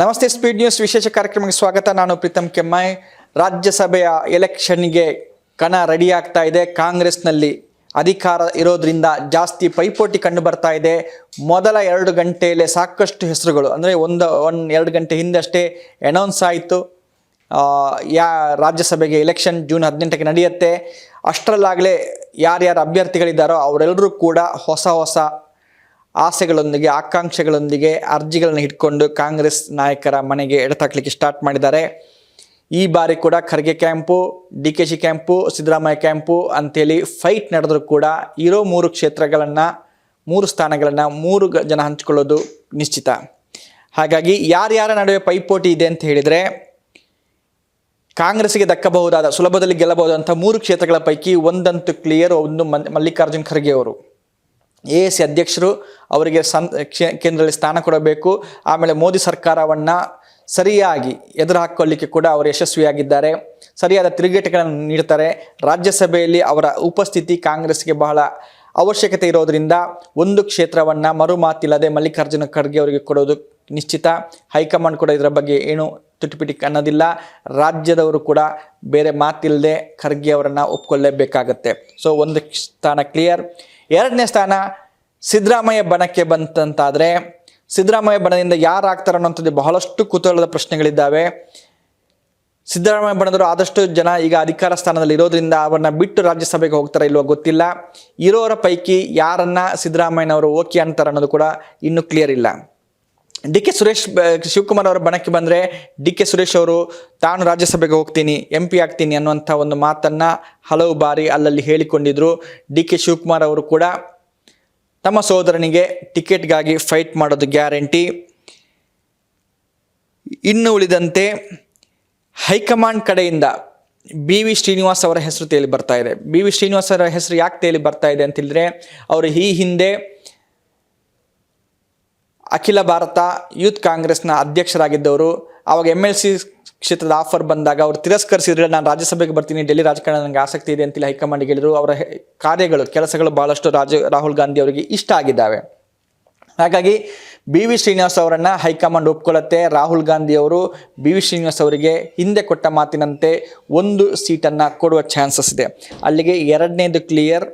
ನಮಸ್ತೆ, speed news ವಿಶೇಷ ಕಾರ್ಯಕ್ರಮಕ್ಕೆ ಸ್ವಾಗತ. ನಾನು ಪ್ರೀತಮ್ ಕೆಮ್ಮಾಯ್. ರಾಜ್ಯಸಭೆಯ ಎಲೆಕ್ಷನ್ಗೆ ಕಣ ರೆಡಿ ಆಗ್ತಾ ಇದೆ. ಕಾಂಗ್ರೆಸ್ನಲ್ಲಿ ಅಧಿಕಾರ ಇರೋದ್ರಿಂದ ಜಾಸ್ತಿ ಪೈಪೋಟಿ ಕಂಡು ಬರ್ತಾ ಇದೆ. ಮೊದಲ 2 ಗಂಟೆಯಲ್ಲೇ ಸಾಕಷ್ಟು ಹೆಸರುಗಳು, ಅಂದರೆ 1-2 ಗಂಟೆ ಹಿಂದಷ್ಟೇ ಅನೌನ್ಸ್ ಆಯಿತು. ರಾಜ್ಯಸಭೆಗೆ ಎಲೆಕ್ಷನ್ ಜೂನ್ 18ಕ್ಕೆ ನಡೆಯುತ್ತೆ. ಅಷ್ಟರಲ್ಲಾಗಲೇ ಯಾರ್ಯಾರು ಅಭ್ಯರ್ಥಿಗಳಿದ್ದಾರೋ ಅವರೆಲ್ಲರೂ ಕೂಡ ಹೊಸ ಆಸೆಗಳೊಂದಿಗೆ, ಆಕಾಂಕ್ಷೆಗಳೊಂದಿಗೆ ಅರ್ಜಿಗಳನ್ನು ಇಟ್ಕೊಂಡು ಕಾಂಗ್ರೆಸ್ ನಾಯಕರ ಮನೆಗೆ ಎಡತಾಕ್ಲಿಕ್ಕೆ ಸ್ಟಾರ್ಟ್ ಮಾಡಿದ್ದಾರೆ. ಈ ಬಾರಿ ಕೂಡ ಖರ್ಗೆ ಕ್ಯಾಂಪು, DKಶಿ ಕ್ಯಾಂಪು, ಸಿದ್ದರಾಮಯ್ಯ ಕ್ಯಾಂಪು ಅಂತೇಳಿ ಫೈಟ್ ನಡೆದರೂ ಕೂಡ ಇರೋ 3 ಕ್ಷೇತ್ರಗಳನ್ನು, 3 ಸ್ಥಾನಗಳನ್ನು 3 ಜನ ಹಂಚಿಕೊಳ್ಳೋದು ನಿಶ್ಚಿತ. ಹಾಗಾಗಿ ಯಾರ್ಯಾರ ನಡುವೆ ಪೈಪೋಟಿ ಇದೆ ಅಂತ ಹೇಳಿದರೆ, ಕಾಂಗ್ರೆಸ್ಗೆ ದಕ್ಕಬಹುದಾದ, ಸುಲಭದಲ್ಲಿ ಗೆಲ್ಲಬಹುದಂಥ 3 ಕ್ಷೇತ್ರಗಳ ಪೈಕಿ ಒಂದಂತೂ ಕ್ಲಿಯರ್. ಒಂದು ಮಲ್ಲಿಕಾರ್ಜುನ್ ಖರ್ಗೆ ಅವರು, AAC ಅಧ್ಯಕ್ಷರು, ಅವರಿಗೆ ಕೇಂದ್ರದಲ್ಲಿ ಸ್ಥಾನ ಕೊಡಬೇಕು. ಆಮೇಲೆ ಮೋದಿ ಸರ್ಕಾರವನ್ನು ಸರಿಯಾಗಿ ಎದುರು ಹಾಕೊಳ್ಳಿಕ್ಕೆ ಕೂಡ ಅವರು ಯಶಸ್ವಿಯಾಗಿದ್ದಾರೆ. ಸರಿಯಾದ ತಿರುಗೇಟುಗಳನ್ನು ನೀಡ್ತಾರೆ. ರಾಜ್ಯಸಭೆಯಲ್ಲಿ ಅವರ ಉಪಸ್ಥಿತಿ ಕಾಂಗ್ರೆಸ್ಗೆ ಬಹಳ ಅವಶ್ಯಕತೆ ಇರೋದರಿಂದ ಒಂದು ಕ್ಷೇತ್ರವನ್ನು ಮರು ಮಾತಿಲ್ಲದೆ ಮಲ್ಲಿಕಾರ್ಜುನ ಖರ್ಗೆ ಅವರಿಗೆ ಕೊಡೋದು ನಿಶ್ಚಿತ. ಹೈಕಮಾಂಡ್ ಕೂಡ ಇದರ ಬಗ್ಗೆ ಏನು ತುಟಿಪಿಟಿ ಅನ್ನೋದಿಲ್ಲ. ರಾಜ್ಯದವರು ಕೂಡ ಬೇರೆ ಮಾತಿಲ್ಲದೆ ಖರ್ಗೆ ಅವರನ್ನು ಒಪ್ಕೊಳ್ಳೇಬೇಕಾಗತ್ತೆ. ಸೊ ಒಂದು ಸ್ಥಾನ ಕ್ಲಿಯರ್. 2ನೇ ಸ್ಥಾನ ಸಿದ್ದರಾಮಯ್ಯ ಬಣಕ್ಕೆ ಬಂತಂತಾದರೆ, ಸಿದ್ದರಾಮಯ್ಯ ಬಣದಿಂದ ಯಾರು ಆಗ್ತಾರೆ ಅನ್ನೋಂಥದ್ದು ಬಹಳಷ್ಟು ಕುತೂಹಲದ ಪ್ರಶ್ನೆಗಳಿದ್ದಾವೆ. ಸಿದ್ದರಾಮಯ್ಯ ಬಣದವರು ಆದಷ್ಟು ಜನ ಈಗ ಅಧಿಕಾರ ಸ್ಥಾನದಲ್ಲಿ ಇರೋದ್ರಿಂದ ಅವರನ್ನ ಬಿಟ್ಟು ರಾಜ್ಯಸಭೆಗೆ ಹೋಗ್ತಾರೆ ಇಲ್ವೋ ಗೊತ್ತಿಲ್ಲ. ಇರೋರ ಪೈಕಿ ಯಾರನ್ನ ಸಿದ್ದರಾಮಯ್ಯನವರು ಓಕೆ ಅಂತಾರೆ ಅನ್ನೋದು ಕೂಡ ಇನ್ನೂ ಕ್ಲಿಯರ್ ಇಲ್ಲ. DK ಸುರೇಶ್, ಶಿವಕುಮಾರ್ ಅವರ ಬಣಕ್ಕೆ ಬಂದರೆ DK ಸುರೇಶ್ ಅವರು ತಾನು ರಾಜ್ಯಸಭೆಗೆ ಹೋಗ್ತೀನಿ, MP ಆಗ್ತೀನಿ ಅನ್ನುವಂಥ ಒಂದು ಮಾತನ್ನು ಹಲವು ಬಾರಿ ಅಲ್ಲಲ್ಲಿ ಹೇಳಿಕೊಂಡಿದ್ರು. DK ಶಿವಕುಮಾರ್ ಅವರು ಕೂಡ ತಮ್ಮ ಸೋದರನಿಗೆ ಟಿಕೆಟ್ಗಾಗಿ ಫೈಟ್ ಮಾಡೋದು ಗ್ಯಾರಂಟಿ. ಇನ್ನು ಉಳಿದಂತೆ ಹೈಕಮಾಂಡ್ ಕಡೆಯಿಂದ BV ಶ್ರೀನಿವಾಸ್ ಅವರ ಹೆಸರು ತೇಲಿ ಬರ್ತಾ ಇದೆ. BV ಶ್ರೀನಿವಾಸ್ ಅವರ ಹೆಸರು ಯಾಕೆ ತೇಲಿ ಬರ್ತಾ ಇದೆ ಅಂತ ಹೇಳಿದ್ರೆ, ಅವರು ಈ ಹಿಂದೆ ಅಖಿಲ ಭಾರತ ಯೂತ್ ಕಾಂಗ್ರೆಸ್ನ ಅಧ್ಯಕ್ಷರಾಗಿದ್ದವರು. ಆವಾಗ MLC ಕ್ಷೇತ್ರದ ಆಫರ್ ಬಂದಾಗ ಅವರು ತಿರಸ್ಕರಿಸಿದ್ರೆ, ನಾನು ರಾಜ್ಯಸಭೆಗೆ ಬರ್ತೀನಿ, ಡೆಲ್ಲಿ ರಾಜಕಾರಣ ನನಗೆ ಆಸಕ್ತಿ ಇದೆ ಅಂತೇಳಿ ಹೈಕಮಾಂಡ್ಗೆ ಹೇಳಿದರು. ಅವರ ಕೆಲಸಗಳು ಬಹಳಷ್ಟು ರಾಹುಲ್ ಗಾಂಧಿ ಅವರಿಗೆ ಇಷ್ಟ ಆಗಿದ್ದಾವೆ. ಹಾಗಾಗಿ BV ಶ್ರೀನಿವಾಸ್ ಅವರನ್ನು ಹೈಕಮಾಂಡ್ ಒಪ್ಕೊಳ್ಳುತ್ತೆ. ರಾಹುಲ್ ಗಾಂಧಿ ಅವರು BV ಶ್ರೀನಿವಾಸ್ ಅವರಿಗೆ ಹಿಂದೆ ಕೊಟ್ಟ ಮಾತಿನಂತೆ 1 ಸೀಟನ್ನು ಕೊಡುವ ಚಾನ್ಸಸ್ ಇದೆ. ಅಲ್ಲಿಗೆ 2ನೇದು ಕ್ಲಿಯರ್.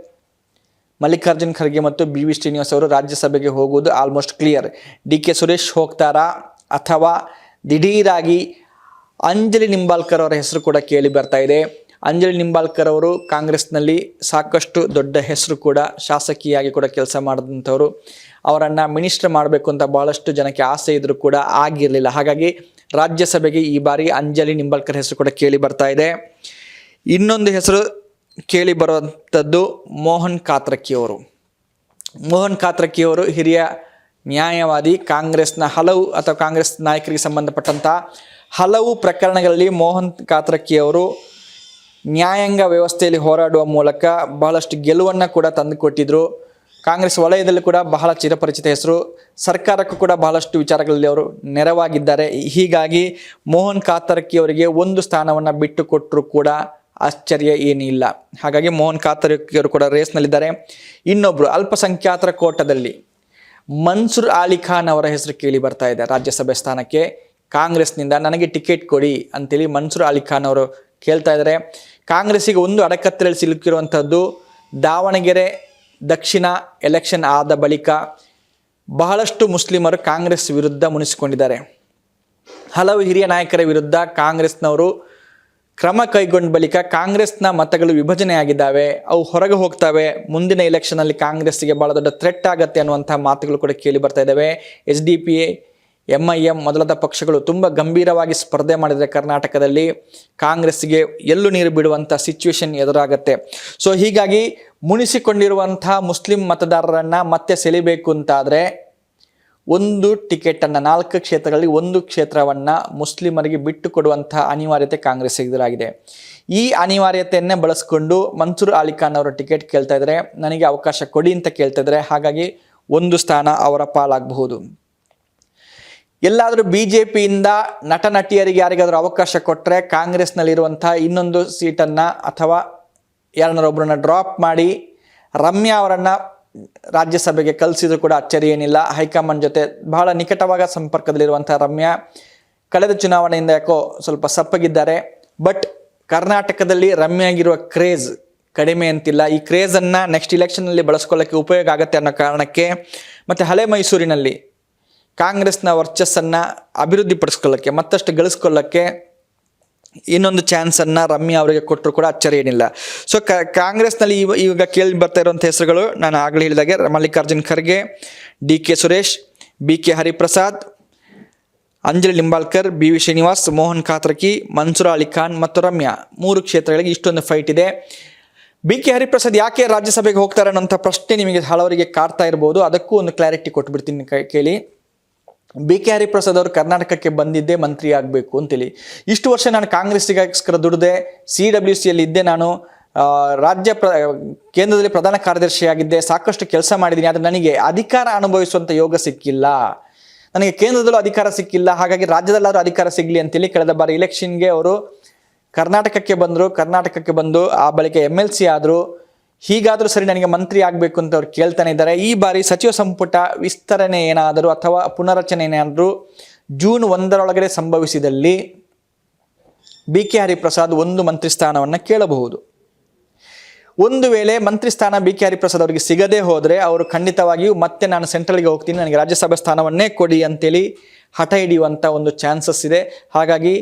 ಮಲ್ಲಿಕಾರ್ಜುನ್ ಖರ್ಗೆ ಮತ್ತು BV ಶ್ರೀನಿವಾಸ್ ಅವರು ರಾಜ್ಯಸಭೆಗೆ ಹೋಗುವುದು ಆಲ್ಮೋಸ್ಟ್ ಕ್ಲಿಯರ್. DK ಸುರೇಶ್ ಹೋಗ್ತಾರಾ ಅಥವಾ ದಿಢೀರಾಗಿ ಅಂಜಲಿ ನಿಂಬಾಳ್ಕರ್ ಅವರ ಹೆಸರು ಕೂಡ ಕೇಳಿ ಬರ್ತಾ ಇದೆ. ಅಂಜಲಿ ನಿಂಬಾಳ್ಕರ್ ಅವರು ಕಾಂಗ್ರೆಸ್ನಲ್ಲಿ ಸಾಕಷ್ಟು ದೊಡ್ಡ ಹೆಸರು ಕೂಡ, ಶಾಸಕಿಯಾಗಿ ಕೂಡ ಕೆಲಸ ಮಾಡಿದಂಥವ್ರು. ಅವರನ್ನು ಮಿನಿಸ್ಟರ್ ಮಾಡಬೇಕು ಅಂತ ಬಹಳಷ್ಟು ಜನಕ್ಕೆ ಆಸೆ ಇದ್ರೂ ಕೂಡ ಆಗಿರಲಿಲ್ಲ. ಹಾಗಾಗಿ ರಾಜ್ಯಸಭೆಗೆ ಈ ಬಾರಿ ಅಂಜಲಿ ನಿಂಬಾಳ್ಕರ್ ಹೆಸರು ಕೂಡ ಕೇಳಿ ಬರ್ತಾ ಇದೆ. ಇನ್ನೊಂದು ಹೆಸರು ಕೇಳಿ ಬರುವಂಥದ್ದು ಮೋಹನ್ ಕಾತ್ರಕ್ಕಿ ಅವರು. ಮೋಹನ್ ಕಾತ್ರಕ್ಕಿ ಅವರು ಹಿರಿಯ ನ್ಯಾಯವಾದಿ. ಕಾಂಗ್ರೆಸ್ನ ಕಾಂಗ್ರೆಸ್ ನಾಯಕರಿಗೆ ಸಂಬಂಧಪಟ್ಟಂಥ ಹಲವು ಪ್ರಕರಣಗಳಲ್ಲಿ ಮೋಹನ್ ಕಾತ್ರಕ್ಕಿ ಅವರು ನ್ಯಾಯಾಂಗ ವ್ಯವಸ್ಥೆಯಲ್ಲಿ ಹೋರಾಡುವ ಮೂಲಕ ಬಹಳಷ್ಟು ಗೆಲುವನ್ನು ಕೂಡ ತಂದುಕೊಟ್ಟಿದ್ರು. ಕಾಂಗ್ರೆಸ್ ವಲಯದಲ್ಲಿ ಕೂಡ ಬಹಳ ಚಿರಪರಿಚಿತ ಹೆಸರು. ಸರ್ಕಾರಕ್ಕೂ ಕೂಡ ಬಹಳಷ್ಟು ವಿಚಾರಗಳಲ್ಲಿ ಅವರು ನೆರವಾಗಿದ್ದಾರೆ. ಹೀಗಾಗಿ ಮೋಹನ್ ಕಾತ್ರಕ್ಕಿ ಅವರಿಗೆ 1 ಸ್ಥಾನವನ್ನು ಬಿಟ್ಟು ಕೊಟ್ಟರು ಕೂಡ ಆಶ್ಚರ್ಯ ಏನಿಲ್ಲ. ಹಾಗಾಗಿ ಮೋಹನ್ ಕಾತ್ರಕ್ಕಿ ಅವರು ಕೂಡ ರೇಸ್ನಲ್ಲಿದ್ದಾರೆ. ಇನ್ನೊಬ್ಬರು ಅಲ್ಪಸಂಖ್ಯಾತರ ಕೋಟದಲ್ಲಿ ಮನ್ಸೂರ್ ಅಲಿ ಖಾನ್ ಅವರ ಹೆಸರು ಕೇಳಿ ಬರ್ತಾ ಇದೆ. ರಾಜ್ಯಸಭೆ ಸ್ಥಾನಕ್ಕೆ ಕಾಂಗ್ರೆಸ್ನಿಂದ ನನಗೆ ಟಿಕೆಟ್ ಕೊಡಿ ಅಂತೇಳಿ ಮನ್ಸೂರ್ ಅಲಿ ಖಾನ್ ಅವರು ಕೇಳ್ತಾ ಇದ್ದಾರೆ. ಕಾಂಗ್ರೆಸ್ಸಿಗೆ ಒಂದು ಅಡಕತ್ತರಲ್ಲಿ ಸಿಲುಕಿರುವಂಥದ್ದು, ದಾವಣಗೆರೆ ದಕ್ಷಿಣ ಎಲೆಕ್ಷನ್ ಆದ ಬಳಿಕ ಬಹಳಷ್ಟು ಮುಸ್ಲಿಮರು ಕಾಂಗ್ರೆಸ್ ವಿರುದ್ಧ ಮುನಿಸಿಕೊಂಡಿದ್ದಾರೆ. ಹಲವು ಹಿರಿಯ ನಾಯಕರ ವಿರುದ್ಧ ಕಾಂಗ್ರೆಸ್ನವರು ಕ್ರಮ ಕೈಗೊಂಡ ಬಳಿಕ ಕಾಂಗ್ರೆಸ್ನ ಮತಗಳು ವಿಭಜನೆಯಾಗಿದ್ದಾವೆ, ಅವು ಹೊರಗೆ ಹೋಗ್ತವೆ. ಮುಂದಿನ ಎಲೆಕ್ಷನಲ್ಲಿ ಕಾಂಗ್ರೆಸ್ಸಿಗೆ ಬಹಳ ದೊಡ್ಡ ಥ್ರೆಟ್ ಆಗುತ್ತೆ ಅನ್ನುವಂಥ ಮಾತುಗಳು ಕೂಡ ಕೇಳಿ ಬರ್ತಾ ಇದ್ದಾವೆ. SDP, MIM ಮೊದಲಾದ ಪಕ್ಷಗಳು ತುಂಬ ಗಂಭೀರವಾಗಿ ಸ್ಪರ್ಧೆ ಮಾಡಿದರೆ ಕರ್ನಾಟಕದಲ್ಲಿ ಕಾಂಗ್ರೆಸ್ಸಿಗೆ ಎಲ್ಲೂ ನೀರು ಬಿಡುವಂಥ ಸಿಚುವೇಶನ್ ಎದುರಾಗತ್ತೆ. ಸೊ ಹೀಗಾಗಿ ಮುನಿಸಿಕೊಂಡಿರುವಂಥ ಮುಸ್ಲಿಂ ಮತದಾರರನ್ನು ಮತ್ತೆ ಸೆಳಿಬೇಕು ಅಂತಾದರೆ 1 ಟಿಕೆಟನ್ನು, 4 ಕ್ಷೇತ್ರಗಳಲ್ಲಿ 1 ಕ್ಷೇತ್ರವನ್ನು ಮುಸ್ಲಿಮರಿಗೆ ಬಿಟ್ಟು ಕೊಡುವಂಥ ಅನಿವಾರ್ಯತೆ ಕಾಂಗ್ರೆಸ್ ಎದುರಾಗಿದೆ. ಈ ಅನಿವಾರ್ಯತೆಯನ್ನೇ ಬಳಸ್ಕೊಂಡು ಮನ್ಸೂರ್ ಅಲಿ ಖಾನ್ ಅವರು ಟಿಕೆಟ್ ಕೇಳ್ತಾ ಇದ್ದಾರೆ, ನನಗೆ ಅವಕಾಶ ಕೊಡಿ ಅಂತ ಕೇಳ್ತಾ ಇದ್ದಾರೆ. ಹಾಗಾಗಿ 1 ಸ್ಥಾನ ಅವರ ಪಾಲಾಗಬಹುದು. ಎಲ್ಲಾದರೂ BJPಯಿಂದ ನಟ ನಟಿಯರಿಗೆ ಯಾರಿಗಾದರೂ ಅವಕಾಶ ಕೊಟ್ಟರೆ ಕಾಂಗ್ರೆಸ್ನಲ್ಲಿರುವಂಥ ಇನ್ನೊಂದು ಸೀಟನ್ನು ಅಥವಾ ಯಾರನ್ನೊಬ್ಬರನ್ನ ಡ್ರಾಪ್ ಮಾಡಿ ರಮ್ಯಾ ಅವರನ್ನು ರಾಜ್ಯಸಭೆಗೆ ಕಳಿಸಿದ್ರು ಕೂಡ ಅಚ್ಚರಿ ಏನಿಲ್ಲ. ಹೈಕಮಾಂಡ್ ಜೊತೆ ಬಹಳ ನಿಕಟವಾದ ಸಂಪರ್ಕದಲ್ಲಿರುವಂಥ ರಮ್ಯಾ ಕಳೆದ ಚುನಾವಣೆಯಿಂದ ಯಾಕೋ ಸ್ವಲ್ಪ ಸಪ್ಪಗಿದ್ದಾರೆ. ಬಟ್ ಕರ್ನಾಟಕದಲ್ಲಿ ರಮ್ಯ ಆಗಿರುವ ಕ್ರೇಜ್ ಕಡಿಮೆ ಅಂತಿಲ್ಲ. ಈ ಕ್ರೇಜನ್ನು ನೆಕ್ಸ್ಟ್ ಇಲೆಕ್ಷನ್ನಲ್ಲಿ ಬಳಸ್ಕೊಳ್ಳೋಕ್ಕೆ ಉಪಯೋಗ ಆಗುತ್ತೆ ಅನ್ನೋ ಕಾರಣಕ್ಕೆ, ಮತ್ತು ಹಳೆ ಮೈಸೂರಿನಲ್ಲಿ ಕಾಂಗ್ರೆಸ್ನ ವರ್ಚಸ್ಸನ್ನು ಅಭಿವೃದ್ಧಿಪಡಿಸ್ಕೊಳ್ಳೋಕ್ಕೆ, ಮತ್ತಷ್ಟು ಗಳಿಸ್ಕೊಳ್ಳೋಕ್ಕೆ ಇನ್ನೊಂದು ಚಾನ್ಸನ್ನು ರಮ್ಯಾ ಅವರಿಗೆ ಕೊಟ್ಟರು ಕೂಡ ಅಚ್ಚರಿ ಏನಿಲ್ಲ. ಸೊ ಕಾಂಗ್ರೆಸ್ನಲ್ಲಿ ಈಗ ಕೇಳಿ ಬರ್ತಾ ಇರುವಂಥ ಹೆಸರುಗಳು ನಾನು ಆಗಲೇ ಹೇಳಿದಾಗೆ Mallikarjun Kharge, DK Suresh, BK Hariprasad, Anjali Nimbalkar, BV Srinivas, Mohan ಕಾತ್ರಕಿ, Mansoor Ali Khan ಮತ್ತು ರಮ್ಯಾ 3 ಕ್ಷೇತ್ರಗಳಿಗೆ ಇಷ್ಟೊಂದು ಫೈಟ್ ಇದೆ. BK ಹರಿಪ್ರಸಾದ್ ಯಾಕೆ ರಾಜ್ಯಸಭೆಗೆ ಹೋಗ್ತಾರೆ ಅನ್ನೋಂಥ ಪ್ರಶ್ನೆ ನಿಮಗೆ ಹಲವರಿಗೆ ಕಾಡ್ತಾ ಇರ್ಬೋದು. ಅದಕ್ಕೂ ಒಂದು ಕ್ಲಾರಿಟಿ ಕೊಟ್ಬಿಡ್ತೀನಿ ಕೇಳಿ. BK ಹರಿಪ್ರಸಾದ್ ಅವರು ಕರ್ನಾಟಕಕ್ಕೆ ಬಂದಿದ್ದೇ ಮಂತ್ರಿ ಆಗಬೇಕು ಅಂತೇಳಿ. ಇಷ್ಟು ವರ್ಷ ನಾನು ಕಾಂಗ್ರೆಸ್ಸಿಗೋಸ್ಕರ ದುಡಿದೆ, CWCಯಲ್ಲಿ ಇದ್ದೆ, ನಾನು ಕೇಂದ್ರದಲ್ಲಿ ಪ್ರಧಾನ ಕಾರ್ಯದರ್ಶಿಯಾಗಿದ್ದೆ, ಸಾಕಷ್ಟು ಕೆಲಸ ಮಾಡಿದ್ದೀನಿ. ಆದರೆ ನನಗೆ ಅಧಿಕಾರ ಅನುಭವಿಸುವಂಥ ಯೋಗ ಸಿಕ್ಕಿಲ್ಲ, ನನಗೆ ಕೇಂದ್ರದಲ್ಲೂ ಅಧಿಕಾರ ಸಿಕ್ಕಿಲ್ಲ, ಹಾಗಾಗಿ ರಾಜ್ಯದಲ್ಲಾದರೂ ಅಧಿಕಾರ ಸಿಗಲಿ ಅಂತೇಳಿ ಕಳೆದ ಬಾರಿ ಇಲೆಕ್ಷನ್ಗೆ ಅವರು ಕರ್ನಾಟಕಕ್ಕೆ ಬಂದು ಆ ಬಳಿಕ MLC ಆದರು. ಹೀಗಾದರೂ ಸರಿ ನನಗೆ ಮಂತ್ರಿ ಆಗಬೇಕು ಅಂತ ಅವ್ರು ಕೇಳ್ತಾನೆ ಇದ್ದಾರೆ. ಈ ಬಾರಿ ಸಚಿವ ಸಂಪುಟ ವಿಸ್ತರಣೆ ಏನಾದರೂ ಅಥವಾ ಪುನರಚನೆ ಏನಾದರೂ ಜೂನ್ 1 ಸಂಭವಿಸಿದಲ್ಲಿ BK ಹರಿಪ್ರಸಾದ್ ಒಂದು ಮಂತ್ರಿ ಸ್ಥಾನವನ್ನು ಕೇಳಬಹುದು. ಒಂದು ವೇಳೆ ಮಂತ್ರಿ ಸ್ಥಾನ BK ಹರಿಪ್ರಸಾದ್ ಅವರಿಗೆ ಸಿಗದೇ ಹೋದರೆ ಅವರು ಖಂಡಿತವಾಗಿಯೂ ಮತ್ತೆ ನಾನು ಸೆಂಟ್ರಲ್ಗೆ ಹೋಗ್ತೀನಿ, ನನಗೆ ರಾಜ್ಯಸಭೆ ಸ್ಥಾನವನ್ನೇ ಕೊಡಿ ಅಂತೇಳಿ ಹಠ ಹಿಡಿಯುವಂಥ ಒಂದು ಚಾನ್ಸಸ್ ಇದೆ. ಹಾಗಾಗಿ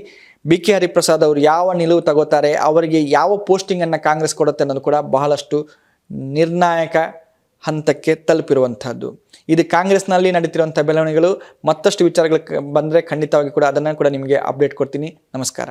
BK ಹರಿಪ್ರಸಾದ್ ಅವರು ಯಾವ ನಿಲುವು ತಗೋತಾರೆ, ಅವರಿಗೆ ಯಾವ ಪೋಸ್ಟಿಂಗನ್ನು ಕಾಂಗ್ರೆಸ್ ಕೊಡುತ್ತೆ ಅನ್ನೋದು ಕೂಡ ಬಹಳಷ್ಟು ನಿರ್ಣಾಯಕ ಹಂತಕ್ಕೆ ತಲುಪಿರುವಂಥದ್ದು. ಇದು ಕಾಂಗ್ರೆಸ್ನಲ್ಲಿ ನಡೀತಿರುವಂಥ ಬೆಳವಣಿಗೆಗಳು. ಮತ್ತಷ್ಟು ವಿಚಾರಗಳು ಬಂದರೆ ಖಂಡಿತವಾಗಿ ಕೂಡ ಅದನ್ನು ಕೂಡ ನಿಮಗೆ ಅಪ್ಡೇಟ್ ಕೊಡ್ತೀನಿ. ನಮಸ್ಕಾರ.